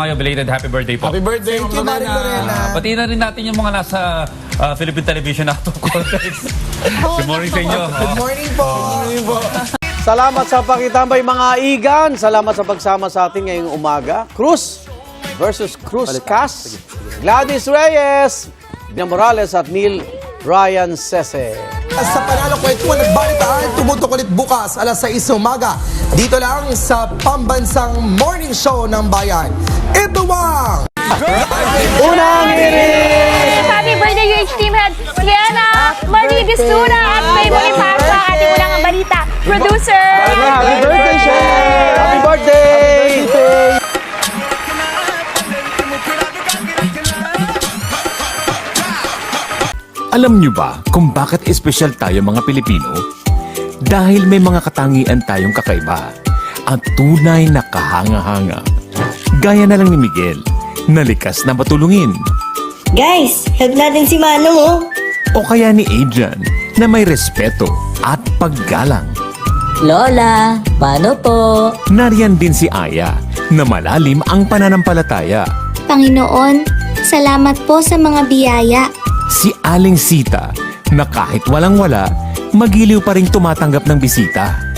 Ngayon, belated happy birthday po. Happy birthday, Thank you, Maring Lorena. Pati na rin natin yung mga nasa Philippine Television na to. Good morning sa inyo. Good morning po. Salamat sa pakitambay mga igan. Salamat sa pagsama sa atin ngayong umaga. Cruz versus Cruz Cas. Gladys Reyes, Bina Morales at Neil Ryan Sese. Sa panalo kwentuhan at balitaan, tumutok ulit bukas alas 6 umaga. Dito lang sa pambansang morning show ng bayan. Ito ang Unang hirit! Happy birthday, UH Team Head Sienna Marie Bisuna at may muli pa sa ating unang balita. Producer! Happy birthday, Chef! Happy birthday! Alam niyo ba kung bakit espesyal tayo mga Pilipino? Dahil may mga katangian tayong kakaiba at tunay na kahanga-hanga. Gaya na lang ni Miguel, na likas na matulungin. Guys, help natin si Manong oh. O kaya ni Adrian, na may respeto at paggalang. Lola, paano po? Nariyan din si Aya, na malalim ang pananampalataya. Panginoon, salamat po sa mga biyaya. Si Aling Sita, na kahit walang-wala, magiliw pa ring tumatanggap ng bisita.